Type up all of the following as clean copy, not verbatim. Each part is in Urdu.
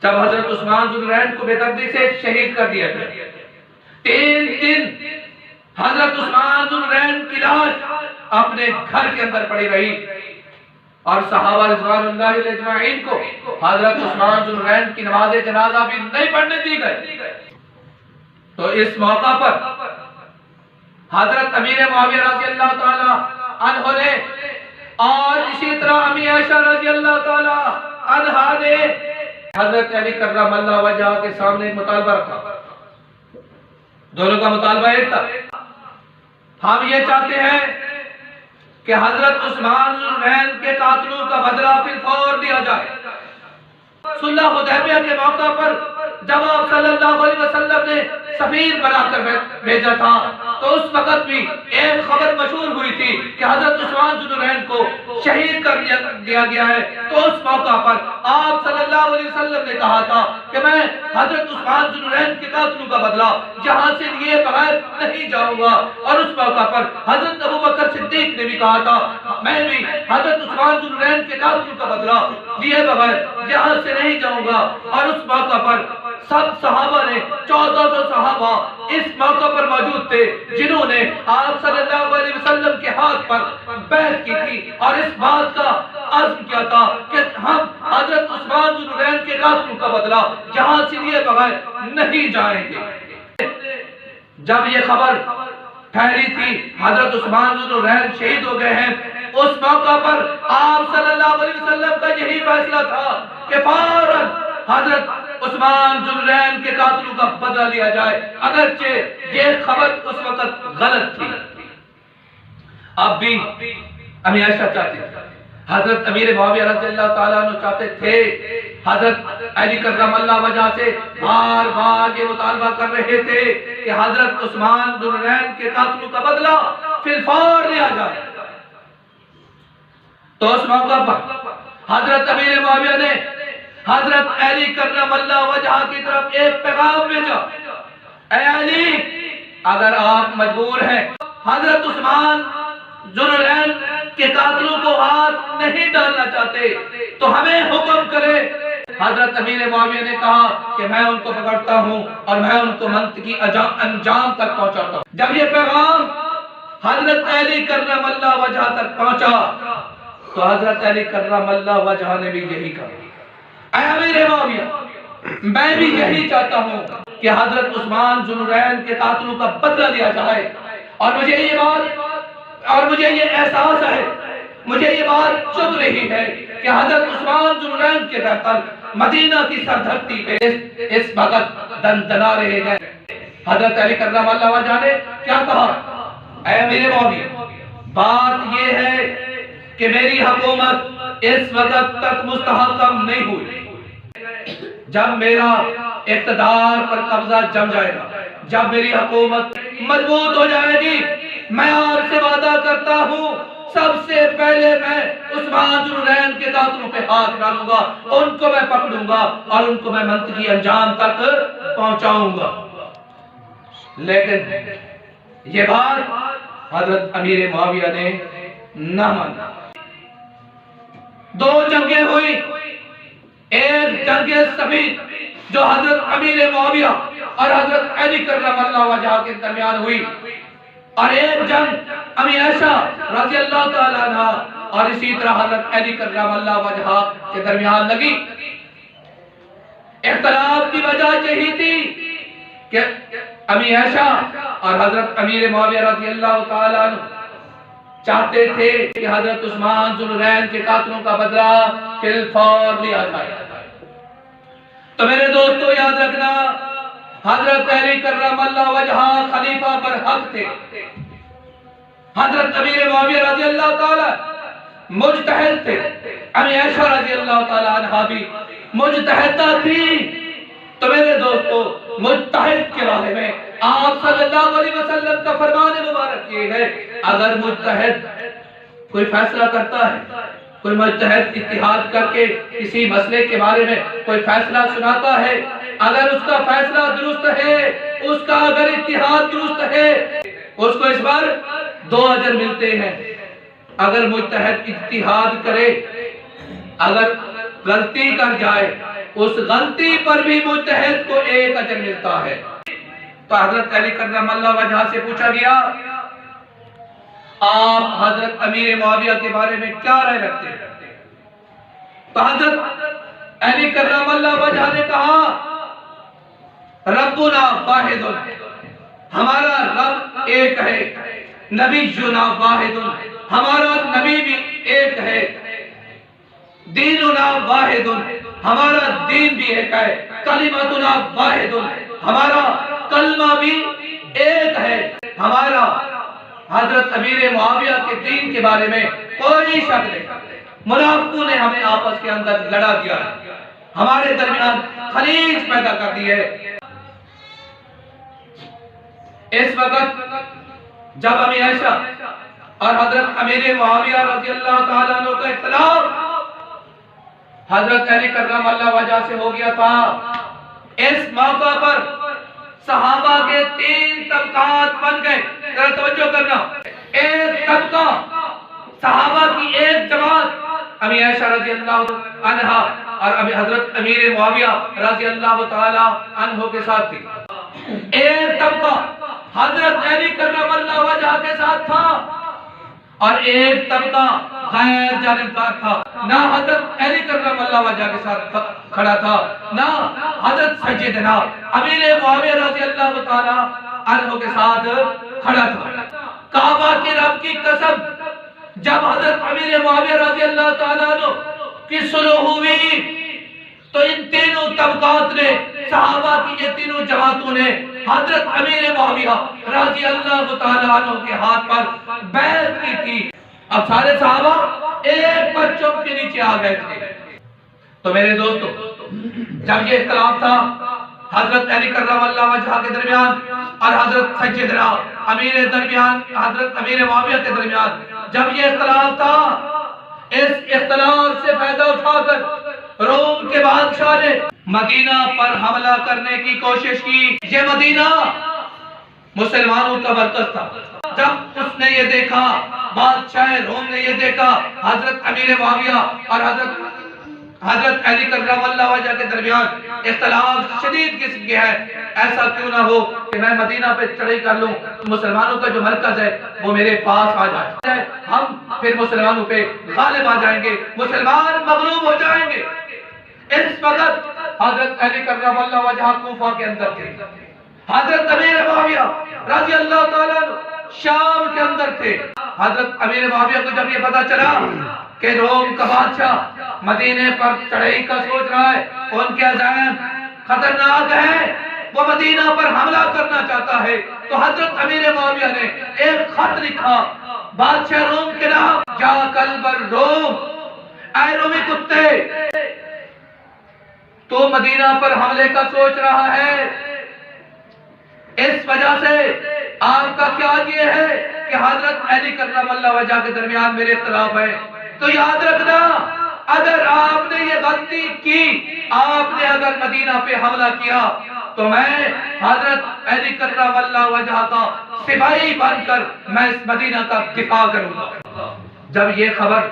جب حضرت عثمان ذو النورین کو بے دردی سے شہید کر دیا گیا، 3 دن حضرت عثمان ذو النورین کی لاش اپنے گھر کے اندر پڑی رہی، اور صحابہ رضوان اللہ علیہ اجمعین کو حضرت عثمان ذو النورین کی نماز جنازہ بھی نہیں پڑھنے دی گئی۔ تو اس موقع پر حضرت امیر معاویہ رضی اللہ تعالی عنہ نے اور اسی طرح امی عائشہ رضی اللہ تعالی عنہا نے حضرت علی کرم اللہ وجہہ کے سامنے ایک مطالبہ رکھا۔ دونوں کا مطالبہ ایک تھا، ہم یہ چاہتے ہیں کہ حضرت عثمان ذو النورین کے قاتلوں کا بدلہ فی الفور دیا جائے۔ صلح حدیبیہ کے موقع پر جب آپ صلی اللہ علیہ وسلم نے سفیر بنا کر بھیجا تھا تو اس وقت بھی ایک خبر مشہور ہوئی تھی کہ حضرت عثمان ذو النورین کو شہید کر دیا گیا ہے۔ تو اس موقع پر آپ صلی اللہ علیہ وسلم نے کہا تھا کہ میں حضرت عثمان ذو النورین کے قاتلوں کا بدلہ جہاں سے لیے بغیر نہیں جاؤں گا، اور اس موقع پر حضرت ابوبکر صدیق نے بھی کہا تھا میں بھی حضرت عثمان ذو النورین کے قاتلوں کا بدلہ لیے بغیر جہاں سے نہیں جاؤں گا۔ اور اس موقع پر سب صحابہ نے 1400 صحابہ اس موقع پر موجود تھے جنہوں نے آپ صلی اللہ علیہ وسلم کے ہاتھ پر بیعت کی تھی اور اس بات کا عزم کیا تھا کہ ہم حضرت عثمان ذو النورین کے قاتلوں کا بدلہ جہاں سے لیے بغیر نہیں جائیں گے۔ جب یہ خبر پھیلی تھی حضرت عثمان ذو النورین شہید ہو گئے ہیں، اس موقع پر آپ صلی اللہ علیہ وسلم کا یہی فیصلہ تھا کہ فوراً حضرت عثمان ذو النورین کے قاتلوں کا بدلہ لیا جائے، اگرچہ یہ خبر اس وقت غلط تھی۔ اب بھی امی عائشہ چاہتی تھی، حضرت امیر معاویہ رضی اللہ تعالیٰ عنہ چاہتے تھے، حضرت علی کرم اللہ وجہ سے بار بار یہ مطالبہ کر رہے تھے کہ حضرت عثمان ذو النورین کے قاتلوں کا بدلہ فی الفور لیا جائے۔ تو اس موقع پر حضرت امیر معاویہ نے حضرت علی کرم اللہ وجہہ کی طرف ایک پیغام بھیجا، اے علی اگر آپ مجبور ہیں حضرت عثمان ذو النورین کے قاتلوں کو ہاتھ نہیں ڈالنا چاہتے تو ہمیں حکم کرے۔ حضرت امیر معاویہ نے کہا کہ میں ان کو پکڑتا ہوں اور میں ان کو منطقی انجام تک پہنچاتا ہوں۔ جب یہ پیغام حضرت علی کرم اللہ وجہہ تک پہنچا تو حضرت علی کرم اللہ وجہہ نے بھی یہی کہا، اے امیر معاویہ میں بھی یہی چاہتا ہوں کہ حضرت عثمان ذو النورین کے قاتلوں کا بدلہ لیا جائے، اور مجھے یہ احساس ہے، مجھے یہ بات چبھ رہی ہے کہ حضرت عثمان ذو النورین کے قتل مدینہ کی سردھرتی پہ اس وقت دندنا رہے ہیں۔ حضرت علی کرم اللہ وجہہ نے کیا کہا، اے امیر معاویہ بات یہ ہے کہ میری حکومت اس وقت تک مستحکم نہیں ہوئی، جب میرا اقتدار پر قبضہ جم جائے گا، جب میری حکومت مضبوط ہو جائے گی، میں آپ سے وعدہ کرتا ہوں سب سے پہلے میں عثمان ذو النورین کے قاتلوں پہ ہاتھ ڈالوں گا، ان کو میں پکڑوں گا اور ان کو میں منطقی انجام تک پہنچاؤں گا۔ لیکن یہ بات حضرت امیر معاویہ نے نہ مانا۔ 2 جنگیں ہوئی، ایک جنگ صفین جو حضرت امیر معاویہ اور حضرت علی کرم اللہ وجہہ کے درمیان ہوئی، اور ایک جنگ امی عائشہ رضی اللہ تعالیٰ عنہ اور اسی طرح حضرت علی کرم اللہ وجہہ کے درمیان لگی۔ اختلاف کی وجہ یہی تھی کہ امی عائشہ اور حضرت امیر معاویہ رضی اللہ تعالیٰ عنہ چاہتے تھے کہ حضرت عثمان ذو النورین کے قاتلوں کا بدلہ فی الفور لیا جائے۔ تو میرے دوستو یاد رکھنا، حضرت علی کرم اللہ وجہہ خلیفہ پر حق تھے، حضرت امیر معاویہ رضی اللہ تعالی مجتہد تھے، امی عائشہ رضی اللہ تعالی عنہ بھی مجتہدہ تھی۔ تو میرے دوستو مجتہد کے بارے میں آپ صلی اللہ علیہ وسلم کا فرمان مبارک یہ ہے، اگر مجتہد کوئی فیصلہ کرتا ہے، کوئی مجتہد اتحاد کر کے کسی مسئلے کے بارے میں کوئی فیصلہ سناتا ہے، اگر اس کا فیصلہ درست ہے، اس کا اگر اتحاد درست ہے، اس کو اس بار 2 اجر ملتے ہیں۔ اگر مجتہد اتحاد کرے، اگر غلطی کر جائے اس غلطی پر بھی مجتہد کو ایک اجر ملتا ہے۔ تو حضرت علی کرم اللہ وجہ سے پوچھا گیا آپ حضرت امیر معاویہ کے بارے میں کیا رائے رکھتے ہیں؟ تو حضرت علی کرم اللہ وجہ نے کہا ربنا واحد، ہمارا رب ایک ہے، نبینا واحد، ہمارا نبی بھی ایک ہے، دیننا واحد، ہمارا دین بھی ایک ہے، کلمتنا واحد، ہمارا کلمہ بھی ایک ہے۔ ہمارا حضرت امیر معاویہ کے دین کے بارے میں کوئی شک نہیں۔ منافقوں نے ہمیں آپس کے اندر لڑا دیا ہے، ہمارے درمیان خلیج پیدا کر دی ہے۔ اس وقت جب امی عائشہ اور حضرت امیر معاویہ رضی اللہ تعالیٰ عنہ کا اختلاف حضرت علی کرم اللہ وجہ سے ہو گیا تھا، اس موقع پر صحابہ کے 3 طبقات بن گئے۔ ذرا توجہ کرنا، ایک طبقہ صحابہ کی ایک جماعت امی عائشہ رضی اللہ عنہا اور حضرت امیر معاویہ رضی اللہ تعالی عنہ کے ساتھ تھی۔ ایک طبقہ حضرت علی کرم اللہ وجہ کے ساتھ تھا اور ایک طبقہ غیر جانبدار تھا، نہ حضرت علی کرم اللہ وجہ کے ساتھ کھڑا تھا، نہ حضرت سیدنا امیر معاویہ رضی اللہ تعالی عنہ کے ساتھ کھڑا تھا۔ کعبہ کے رب کی قسم، جب حضرت امیر معاویہ رضی اللہ تعالیٰ عنہ کی صلح ہوئی تو ان تینوں طبقات نے، صحابہ کی یہ تینوں جماعتوں نے حضرت امیر معاویہ رضی اللہ تعالیٰ عنہ کے ہاتھ پر بیعت کی تھی۔ اب سارے صحابہ ایک پرچم کے نیچے آ گئے تھے۔ تو میرے دوستو، جب یہ اختلاف تھا حضرت علی کرم اللہ وجہ کے درمیان اور حضرت سیدنا امیر درمیان، حضرت امیر معاویہ کے درمیان جب یہ اختلاف تھا، اس اختلاف سے فائدہ اٹھا کر روم کے بادشاہ نے مدینہ پر حملہ کرنے کی کوشش کی۔ یہ مدینہ مسلمانوں کا مرکز تھا۔ جب اس نے یہ دیکھا، بادشاہ روم نے یہ دیکھا حضرت امیر معاویہ اور حضرت علی کرم اللہ وجہ کے درمیان اختلاف شدید قسم کے ہے، ایسا کیوں نہ ہو کہ میں مدینہ پہ چڑھائی کر لوں، مسلمانوں کا جو مرکز ہے وہ میرے پاس آ جائے، ہم پھر مسلمانوں پہ غالب آ جائیں گے، مسلمان مغلوب ہو جائیں گے۔ اس وقت حضرت علی کرم اللہ وجہ کوفہ کے اندر تھے، حضرت امیر معاویہ رضی اللہ تعالیٰ عنہ شام کے اندر تھے۔ حضرت امیر معاویہ کو جب یہ پتا چلا کہ روم کا بادشاہ مدینے پر چڑھائی کا سوچ رہا ہے، ان کے عزائم خطرناک ہے، وہ مدینہ پر حملہ کرنا چاہتا ہے، تو حضرت امیر معاویہ نے ایک خط لکھا بادشاہ روم کے نام، یا قلب الروم، اے رومی کتے، تو مدینہ پر حملے کا سوچ رہا ہے، اس وجہ سے آپ کا کیا یہ ہے کہ حضرت علی کرم اللہ وجہ کے درمیان میرے اختلاف ہے، تو یاد رکھنا اگر آپ نے یہ غلطی کی، آپ نے اگر مدینہ پہ حملہ کیا تو میں حضرت علی کرم اللہ وجہ کا سپاہی بن کر میں اس مدینہ کا دفاع کروں گا۔ جب یہ خبر،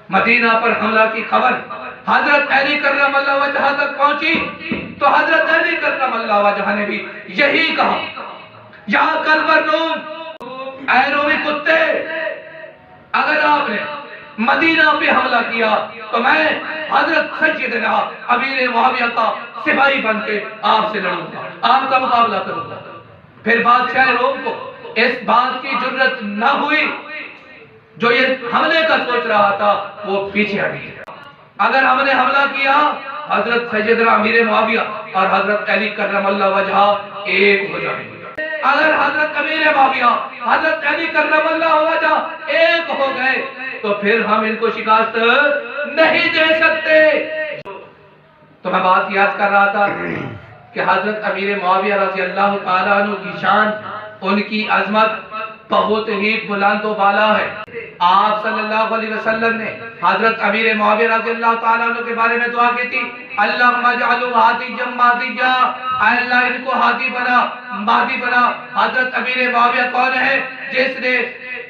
مدینہ پر حملہ کی خبر حضرت علی کرم اللہ وجہ تک پہنچی تو حضرت علی کرم اللہ وجہ نے بھی یہی کہا، یا قلب الروم، اے رومی کتے، اگر آپ نے مدینہ پہ حملہ کیا تو میں حضرت سیدنا امیر معاویہ کا سپاہی بن کے آپ سے لڑوں گا، آپ کا مقابلہ کروں گا۔ پھر بادشاہ روم کو اس بات کی جرت نہ ہوئی، جو یہ حملے کا سوچ رہا تھا وہ پیچھے ہٹی۔ اگر ہم نے حملہ کیا، حضرت سیدنا امیر معاویہ اور حضرت علی کرم اللہ وجہ ایک ہو جائیں گے۔ اگر حضرت امیر معاویہ حضرت علی کرم اللہ وجہ ایک ہو گئے تو پھر ہم ان کو شکست نہیں دے سکتے۔ تو میں بات یاد کر رہا تھا کہ حضرت امیر معاویہ رضی اللہ تعالیٰ عنہ کی شان، ان کی عظمت بہت ہی بلند و بالا ہے۔ آپ صلی اللہ علیہ وسلم نے حضرت امیر معاویہ رضی اللہ تعالیٰ عنہ کے بارے میں دعا کی تھی، اللہم اجعلہ ہادیا مہدیا، اے اللہ ان کو ہادی بنا، مہدی بنا۔ حضرت امیر معاویہ کون ہے؟ جس نے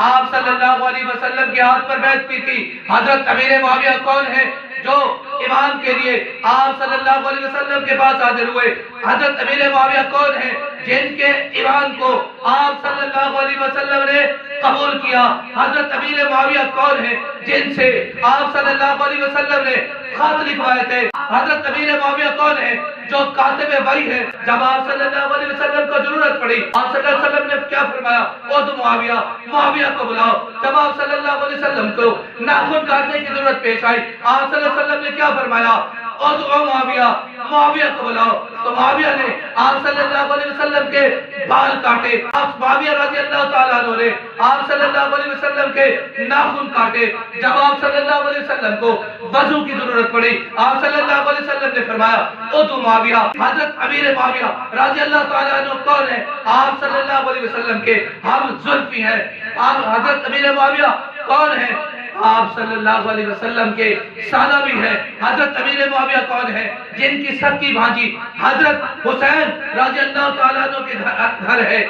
آپ صلی اللہ علیہ وسلم کے ہاتھ پر بیعت کی تھی۔ حضرت امیر معاویہ کون ہے؟ جو ایمان کے لیے آپ صلی اللہ علیہ وسلم کے پاس حاضر ہوئے؟ حضرت امیر معاویہ کون ہیں جن کے ایمان کو آپ صلی اللہ علیہ وسلم نے قبول کیا؟ حضرت امیر معاویہ کون ہیں جن سے آپ صلی اللہ علیہ وسلم نے خط لکھوائے تھے؟ حضرت امیر معاویہ کون ہیں جو کاتب وحی ہے؟ جب آپ صلی اللہ علیہ وسلم کو ضرورت پڑی، آپ صلی اللہ علیہ وسلم نے کیا فرمایا؟ او تو معاویہ کو بلاؤ۔ جب آپ صلی اللہ علیہ وسلم کو ناخن کاٹنے کی ضرورت پیش آئی، آپ صلی اللہ علیہ وسلم نے کیا فرمایا؟ او تو معاویہ کو بلاؤ۔ تو معاویہ نے آپ صلی اللہ علیہ وسلم کے بال کاٹے، آپ معاویہ رضی اللہ تعالیٰ عنہ نے آپ صلی اللہ علیہ وسلم کے ناخن کاٹے۔ جب آپ صلی اللہ علیہ وسلم کو وضو کی ضرورت پڑی، آپ صلی اللہ علیہ وسلم نے فرمایا او تو معاویہ۔ حضرت امیر معاویہ رضی اللہ تعالیٰ عنہ کون ہے؟ آپ صلی اللہ علیہ وسلم کے ہم زلفی ہیں۔ آپ حضرت امیر معاویہ کون ہے؟ آپ صلی اللہ علیہ وسلم کے سالہ بھی ہیں۔ حضرت امیر معاویہ کون ہے جن کی سکی بھانجی حضرت حسین رضی اللہ تعالیٰ عنہ کے گھر ہے؟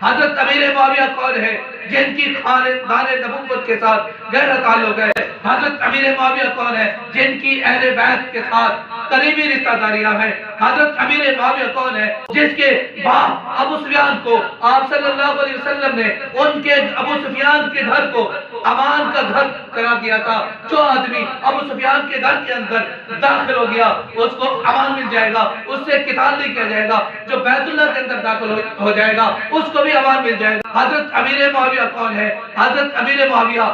حضرت امیر معاویہ کون ہے جن کی خاندان نبوت کے ساتھ گہرا تعلق ہے؟ حضرت امیر معاویہ کون ہے جن کی اہل بیت کے ساتھ قریبی رشتہ داریاں ہیں؟ حضرت امیر معاویہ کون ہے جس کے باپ ابو سفیان کو آپ صلی اللہ علیہ وسلم نے ان کے ابو سفیان کے گھر کو امان کا گھر قرار دیا تھا؟ جو آدمی ابو سفیان کے گھر کے اندر داخل ہو گیا اس کو امان مل جائے گا، اس سے قتال نہیں کیا جائے گا۔ جو بیت اللہ کے اندر داخل ہو جائے گا اس کو بھی امان مل جائے گا۔ حضرت امیر معاویہ کون ہے؟ حضرت امیر معاویہ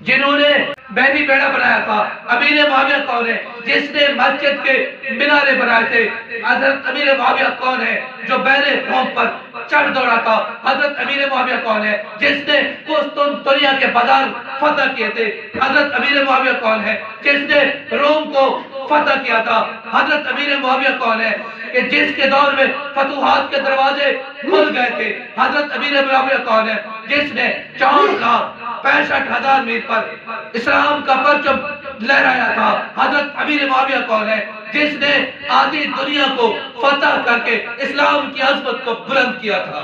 جنہوں نے بیڑی بیڑا بنایا تھا۔ امیر معاویہ کون ہے جس نے مسجد کے مینارے بنائے تھے؟ حضرت امیر معاویہ کون ہے جو بحر روم پر چڑھ دوڑا تھا؟ حضرت امیر معاویہ کون ہے جس نے قسطنطنیہ کے بازار فتح کیے تھے؟ حضرت امیر معاویہ کون ہے جس نے روم کو فتح کیا تھا؟ حضرت امیر معاویہ کون ہے کہ جس کے دور میں فتوحات کے دروازے کھل گئے تھے؟ حضرت امیر معاویہ کون ہے جس نے 4,65,000 میل پر اسلام کا پرچم لہرایا تھا؟ حضرت امیر معاویہ کون ہے جس نے آدھی دنیا کو فتح کر کے اسلام کی عظمت کو بلند کیا تھا؟